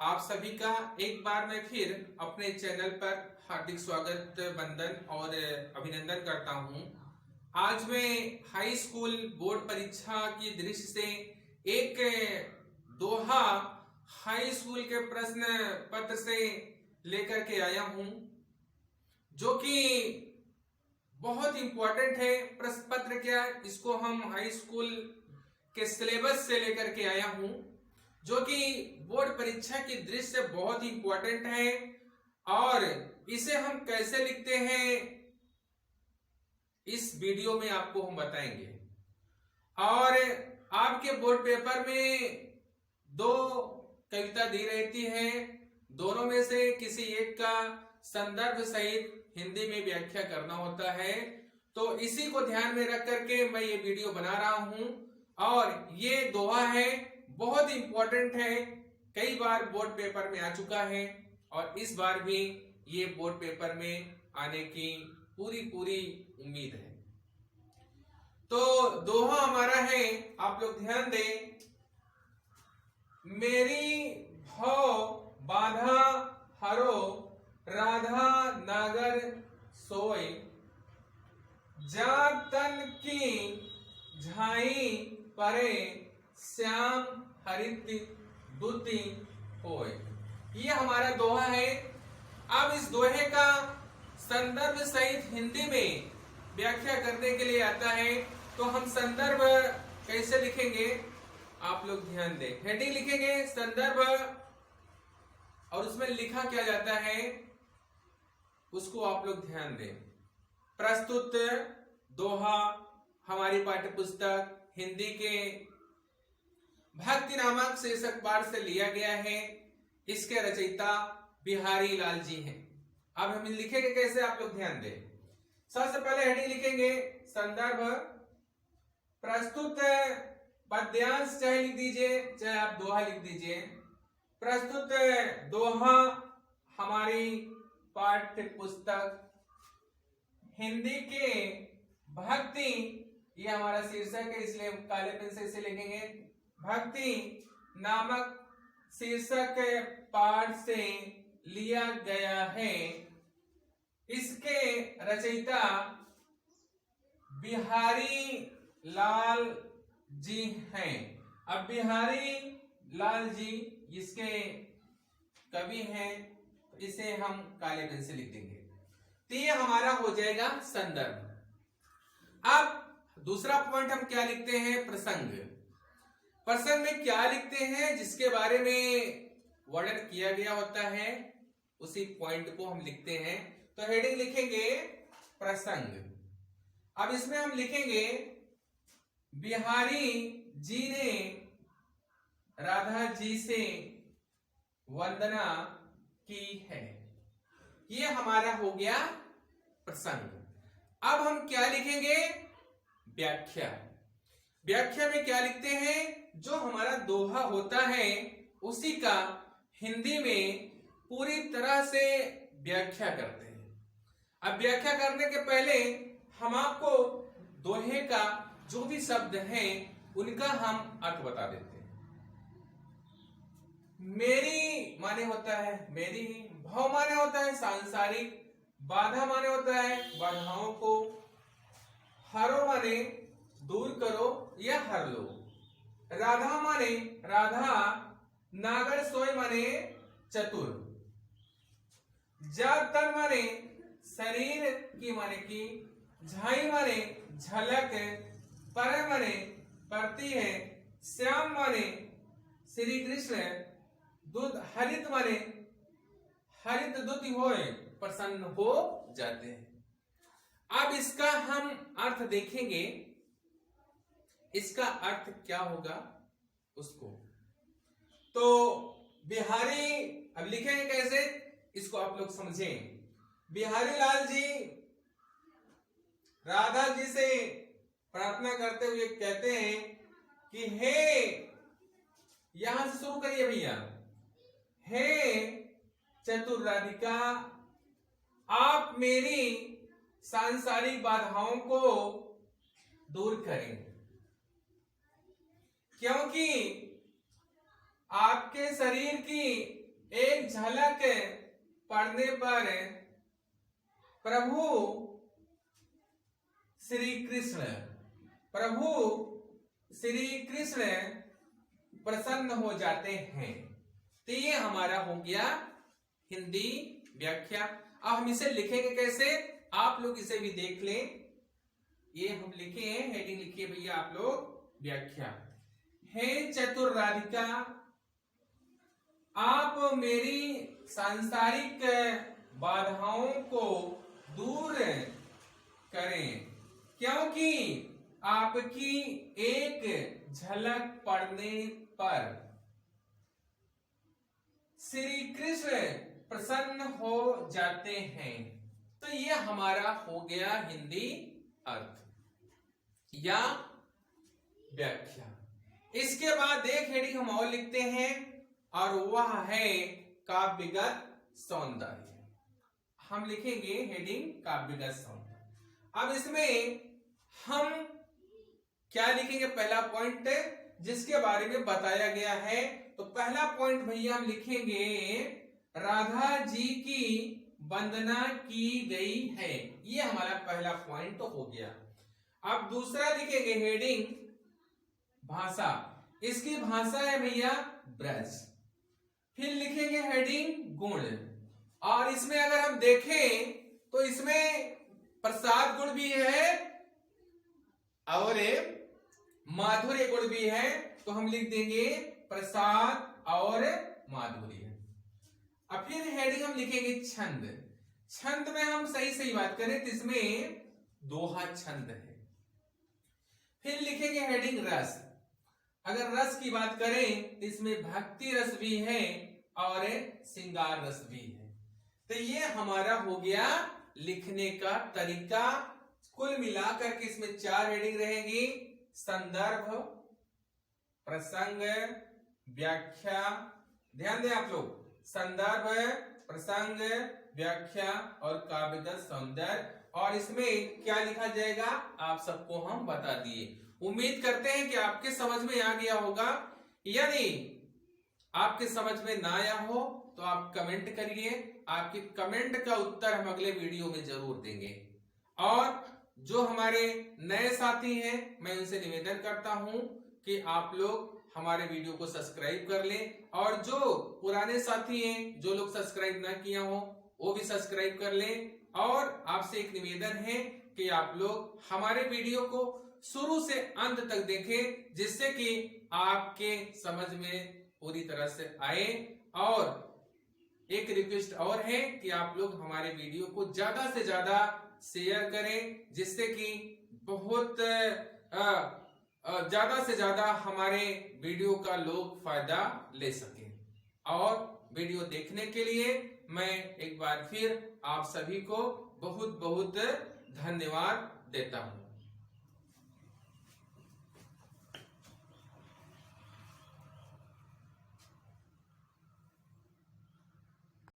आप सभी का एक बार मैं फिर अपने चैनल पर हार्दिक स्वागत, वंदन और अभिनंदन करता हूं। आज मैं हाई स्कूल बोर्ड परीक्षा की दृष्टि से एक दोहा हाई स्कूल के प्रश्न पत्र से लेकर के आया हूं, जो कि बहुत इंपॉर्टेंट है। प्रश्न पत्र क्या, इसको हम हाई स्कूल के सिलेबस से लेकर के आया हूं, जो कि बोर्ड परीक्षा की दृष्टि से बहुत इंपॉर्टेंट है। और इसे हम कैसे लिखते हैं इस वीडियो में आपको हम बताएंगे। और आपके बोर्ड पेपर में दो कविता दी रहती है, दोनों में से किसी एक का संदर्भ सहित हिंदी में व्याख्या करना होता है। तो इसी को ध्यान में रख करके मैं ये वीडियो बना रहा हूं। और ये दोहा है, बहुत इंपॉर्टेंट है, कई बार बोर्ड पेपर में आ चुका है और इस बार भी ये बोर्ड पेपर में आने की पूरी उम्मीद है। तो दोहा हमारा है, आप लोग ध्यान दें। मेरी भव बाधा हरो, राधा नागर सोय, जा तन की झाई परे, श्याम हरित दुति होय। ये हमारा दोहा है। अब इस दोहे का संदर्भ सहित हिंदी में व्याख्या करने के लिए आता है, तो हम संदर्भ कैसे लिखेंगे आप लोग ध्यान दें। हेडिंग लिखेंगे संदर्भ, और उसमें लिखा क्या जाता है उसको आप लोग ध्यान दें। प्रस्तुत दोहा हमारी पाठ्य पुस्तक हिंदी के भक्ति नामक शीर्षक पाठ से लिया गया है। इसके रचयिता बिहारी लाल जी हैं। अब हम लिखेंगे कैसे, आप लोग ध्यान दें। सबसे पहले हेडिंग लिखेंगे संदर्भ। प्रस्तुत पद्यांश चाहे लिख दीजिए, चाहे आप दोहा लिख दीजिए। प्रस्तुत दोहा हमारी पाठ्य पुस्तक हिंदी के भक्ति, ये हमारा शीर्षक है इसलिए काले पेन से इसे लिखेंगे। भक्ति नामक शीर्षक पाठ से लिया गया है। इसके रचयिता बिहारी लाल जी हैं। अब बिहारी लाल जी इसके कवि हैं, इसे हम काले पेन से लिख देंगे। तो ये हमारा हो जाएगा संदर्भ। अब दूसरा पॉइंट हम क्या लिखते हैं, प्रसंग। प्रसंग में क्या लिखते हैं, जिसके बारे में वर्णन किया गया होता है उसी पॉइंट को हम लिखते हैं। तो हेडिंग लिखेंगे प्रसंग। अब इसमें हम लिखेंगे बिहारी जी ने राधा जी से वंदना की है। ये हमारा हो गया प्रसंग। अब हम क्या लिखेंगे, व्याख्या। व्याख्या में क्या लिखते हैं, जो हमारा दोहा होता है उसी का हिंदी में पूरी तरह से व्याख्या करते हैं। अब व्याख्या करने के पहले हम आपको दोहे का जो भी शब्द है उनका हम अर्थ बता देते हैं। मेरी माने होता है मेरी, भव माने होता है सांसारिक, बाधा माने होता है बाधाओं को, हरो माने दूर करो या हर लो, राधा माने राधा, नागर सोय माने चतुर, जा तन माने शरीर की माने की, झाई माने झलक, पर माने परती है, श्याम माने श्री कृष्ण, दूध हरित माने हरित दुति होए, प्रसन्न हो जाते हैं। अब इसका हम अर्थ देखेंगे, इसका अर्थ क्या होगा उसको। तो बिहारी, अब लिखेंगे कैसे इसको आप लोग समझें। बिहारी लाल जी राधा जी से प्रार्थना करते हुए कहते हैं कि हे, यहां से शुरू करिए भैया, हे चतुर राधिका, आप मेरी सांसारिक बाधाओं को दूर करें, क्योंकि आपके शरीर की एक झलक पढ़ने पर प्रभु श्री कृष्ण प्रसन्न हो जाते हैं। तो ये हमारा हो गया हिंदी व्याख्या। अब हम इसे लिखेंगे कैसे, आप लोग इसे भी देख लें। ये हम लिखे हैं, हेडिंग लिखिए भैया आप लोग, व्याख्या। हे चतुर राधिका, आप मेरी सांसारिक बाधाओं को दूर करें, क्योंकि आपकी एक झलक पड़ने पर श्री कृष्ण प्रसन्न हो जाते हैं। तो ये हमारा हो गया हिंदी अर्थ या व्याख्या। इसके बाद एक हेडिंग हम और लिखते हैं और वह है काव्यगत सौंदर्य। हम लिखेंगे हेडिंग काव्यगत सौंदर्य। अब इसमें हम क्या लिखेंगे, पहला पॉइंट जिसके बारे में बताया गया है। तो पहला पॉइंट भैया हम लिखेंगे राधा जी की वंदना की गई है। ये हमारा पहला पॉइंट तो हो गया। अब दूसरा लिखेंगे हेडिंग भाषा। इसकी भाषा है भैया ब्रज। फिर लिखेंगे हेडिंग गुण। और इसमें अगर हम देखें तो इसमें प्रसाद गुण भी है और माधुर्य गुण भी है। तो हम लिख देंगे प्रसाद और माधुर्य। अब फिर हेडिंग हम लिखेंगे छंद। छंद में हम सही बात करें तो इसमें दोहा छंद है। फिर लिखेंगे हेडिंग रस। अगर रस की बात करें तो इसमें भक्ति रस भी है और श्रृंगार रस भी है। तो ये हमारा हो गया लिखने का तरीका। कुल मिलाकर के इसमें 4 हेडिंग रहेंगी, संदर्भ, प्रसंग, व्याख्या। ध्यान दें आप लोग, संदर्भ, प्रसंग, व्याख्या और काव्यगत सौंदर्य। और इसमें क्या लिखा जाएगा आप सबको हम बता दिए। उम्मीद करते हैं कि आपके समझ में आ गया होगा। यदि आपके समझ में ना आया हो तो आप कमेंट करिए। आपके कमेंट का उत्तर हम अगले वीडियो में जरूर देंगे। और जो हमारे नए साथी हैं, मैं उनसे निवेदन करता हूं कि आप लोग हमारे वीडियो को सब्सक्राइब कर लें। और जो पुराने साथी हैं, जो लोग सब्सक्राइब ना किया हो, वो भी सब्सक्राइब कर लें। और आपसे एक निवेदन है कि आप लोग हमारे वीडियो को शुरू से अंत तक देखें, जिससे कि आपके समझ में पूरी तरह से आए। और एक रिक्वेस्ट और है कि आप लोग हमारे वीडियो को ज्यादा से ज्यादा शेयर करें, जिससे कि बहुत ज्यादा से ज्यादा हमारे वीडियो का लोग फायदा ले सकें। और वीडियो देखने के लिए मैं एक बार फिर आप सभी को बहुत बहुत धन्यवाद देता हूं।